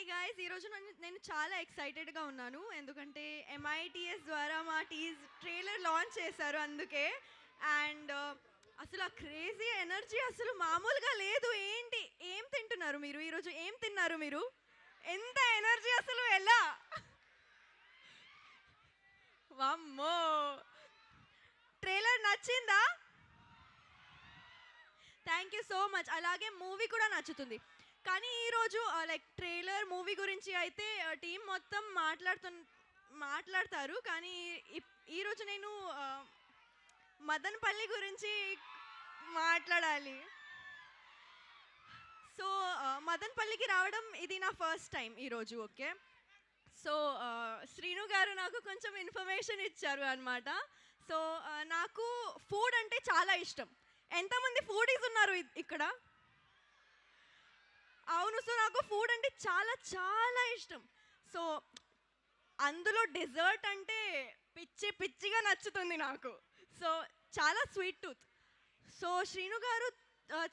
Guys ఈరోజు నేను చాలా ఎక్సైటెడ్గా ఉన్నాను ఎందుకంటే ఎంఐటిఎస్ ద్వారా మా ట్రైలర్ లాంచ్ చేశారు అందుకే. అండ్ అసలు ఆ క్రేజీ ఎనర్జీ అసలు మామూలుగా లేదు. ఏంటి ఏం తింటున్నారు మీరు ఈరోజు? ఏం తిన్నారు మీరు? ఎంత ఎనర్జీ అసలు ఎలా? వామ్మో, ట్రైలర్ నచ్చిందా? Thank you so much. అలాగే మూవీ కూడా నచ్చుతుంది. కానీ ఈరోజు లైక్ ట్రైలర్ మూవీ గురించి అయితే టీం మొత్తం మాట్లాడతారు. కానీ ఈరోజు నేను మదనపల్లి గురించి మాట్లాడాలి. సో మదనపల్లికి రావడం ఇది నా ఫస్ట్ టైం ఈరోజు. ఓకే, సో శ్రీను గారు నాకు కొంచెం ఇన్ఫర్మేషన్ ఇచ్చారు అనమాట. సో నాకు ఫుడ్ అంటే చాలా ఇష్టం. ఎంతమంది ఫుడీస్ ఉన్నారు ఇక్కడ? అవును, సో నాకు ఫుడ్ అంటే చాలా చాలా ఇష్టం. సో అందులో డెజర్ట్ అంటే పిచ్చి పిచ్చిగా నచ్చుతుంది నాకు. సో చాలా స్వీట్ టూత్. సో శ్రీను గారు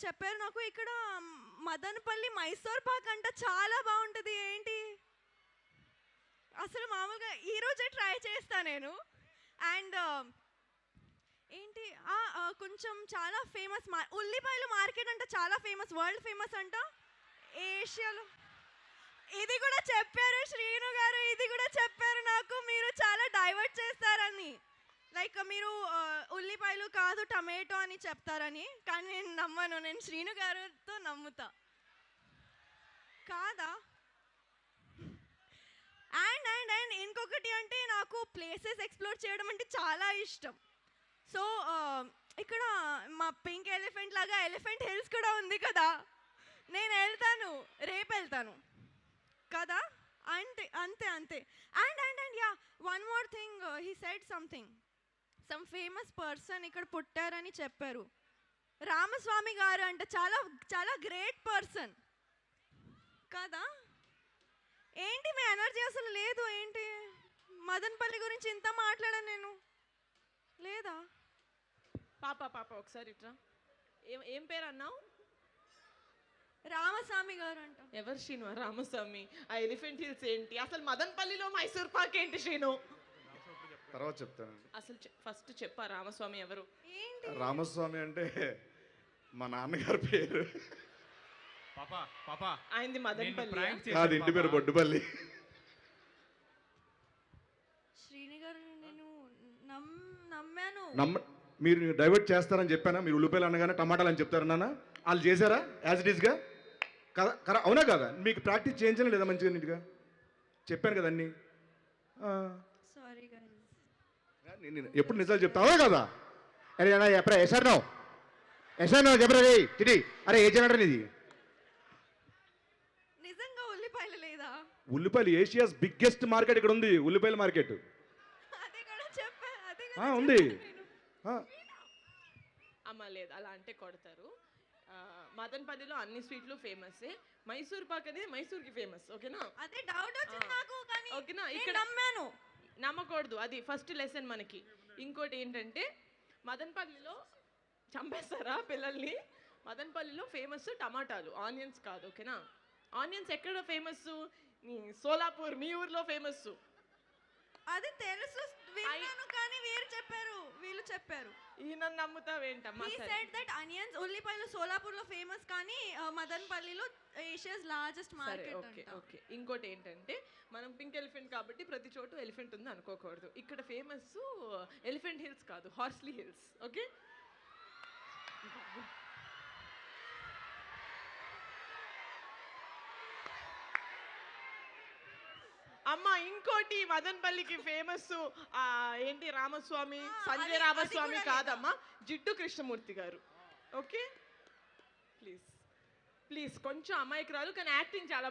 చెప్పారు నాకు ఇక్కడ మదనపల్లి మైసూర్ పాక్ అంట చాలా బాగుంటుంది. ఏంటి అసలు మామూలుగా ఈరోజే ట్రై చేస్తా నేను. అండ్ ఏంటి కొంచెం చాలా ఫేమస్ ఉల్లిపాయలు మార్కెట్ అంట, చాలా ఫేమస్, వరల్డ్ ఫేమస్ అంట ఏషియాలో. ఇది కూడా చెప్పారు శ్రీను గారు, ఇది కూడా చెప్పారు నాకు మీరు చాలా డైవర్ట్ చేస్తారని. లైక్ మీరు ఉల్లిపాయలు కాదు టమాటో అని చెప్తారని. కానీ నేను నమ్మను, నేను శ్రీను గారితో నమ్ముతా. కాదా? అండ్ అండ్ అండ్ ఇంకొకటి అంటే నాకు ప్లేసెస్ ఎక్స్ప్లోర్ చేయడం అంటే చాలా ఇష్టం. సో ఇక్కడ మా పింక్ ఎలిఫెంట్ లాగా ఎలిఫెంట్ హిల్స్ కూడా ఉంది కదా, నేను వెళ్తాను, రేపు వెళ్తాను కదా. అంతే అంతే అంతే. And and and yeah, one more thing, he said something, some famous person ఇక్కడ పుట్టారని చెప్పారు. రామస్వామి గారు అంటే చాలా చాలా గ్రేట్ పర్సన్ కదా. ఏంటి మీ ఎనర్జీ అసలు లేదు? ఏంటి మదనపల్లి గురించి ఇంత మాట్లాడాను నేను? లేదా? పాప పాప ఒకసారి ఇట్రా. ఏం పేరు అన్నావు? రామస్వామి గారు అంట. ఎవరు శ్రీను? రామస్వామి. ఆ ఎలిఫెంట్ హిల్స్ ఏంటి? అసలు మదనపల్లిలో మైసూర్ పాక్ ఏంటి శ్రీను? తర్వాత చెప్తాను. అసలు ఫస్ట్ చెప్పా రామస్వామి ఎవరు? ఏంటి రామస్వామి అంటే మా నాన్నగారి పేరు. ఆయనది మదనపల్లి. అది ఇంటి పేరు బొడ్డుపల్లి. శ్రీని గారు నేను నమ్మాను. మీరు డైవర్ట్ చేస్తారని చెప్పానా? మీరు ఉల్లిపాయలు అనగానే టమాటాలు అని చెప్తారు నాన్న. వాళ్ళు చేశారా యాజ్ ఇట్ ఈస్గా? కదా, అవునా కదా? మీకు ప్రాక్టీస్ చేయించలే లేదా మంచిగా నీట్గా? చెప్పాను కదా అన్నీ. సారీ గైస్, నేను ఎప్పుడు నిజాలు చెప్తా, అవునా కదా? అరే అన్నా ఎప్పుడా ఎసార్ నో చెప్పరా చిటి. అరే ఏ జనరా ఇది? నిజంగా ఉల్లిపాయలు లేదా? ఉల్లిపాయలు ఏషియాస్ బిగ్గెస్ట్ మార్కెట్ ఇక్కడ ఉంది, ఉల్లిపాయల మార్కెట్. అది కూడా చెప్పా, అది ఉంది. అమ్మ లేదు, అలా అంటే కొడతారు. మదనపల్లిలో అన్ని స్వీట్లు ఫేమస్. మైసూర్ పాక్ అనేది మైసూర్కి ఫేమస్. ఓకేనా? అదే డౌట్ వచ్చింది నాకు, కానీ ఓకేనా? ఇక్కడ నమ్మాను. నమ్మకూడదు, అది ఫస్ట్ లెసన్ మనకి. ఇంకోటి ఏంటంటే మదనపల్లిలో చంపేస్తారా పిల్లల్ని? మదనపల్లిలో ఫేమస్ టమాటాలు, ఆనియన్స్ కాదు. ఓకేనా? ఆనియన్స్ ఎక్కడ ఫేమస్? సోలాపూర్, మీ ఊర్లో ఫేమస్. అది తెలుసు, విన్నాను, కానీ వీళ్ళు చెప్పారు. ఈయన నమ్ముతావేంటమ్మా? He said that onions, ఉల్లిపాయలు సోలాపూర్లో ఫేమస్, కానీ మదనపల్లిలో ఏషియాస్ లార్జెస్ట్ మార్కెట్ ఓకే అంట. ఓకే. ఇంకోటి ఏంటంటే మనం పింక్ ఎలిఫెంట్ కాబట్టి ప్రతి చోటు ఎలిఫెంట్ ఉంది అనుకోకూడదు. ఇక్కడ ఫేమస్ ఎలిఫెంట్ హిల్స్ కాదు, హార్స్లీ హిల్స్. ఓకే? అమ్మ ఇంకోటి మదనపల్లికి ఫేమస్ ఏంటి? రామస్వామి, సంజయ్ రామస్వామి కాదమ్మా, జిడ్డు కృష్ణమూర్తి గారు. ఓకే, ప్లీజ్ ప్లీజ్, కొంచెం అమాయకురాలు కానీ యాక్టింగ్ చాలా బాగా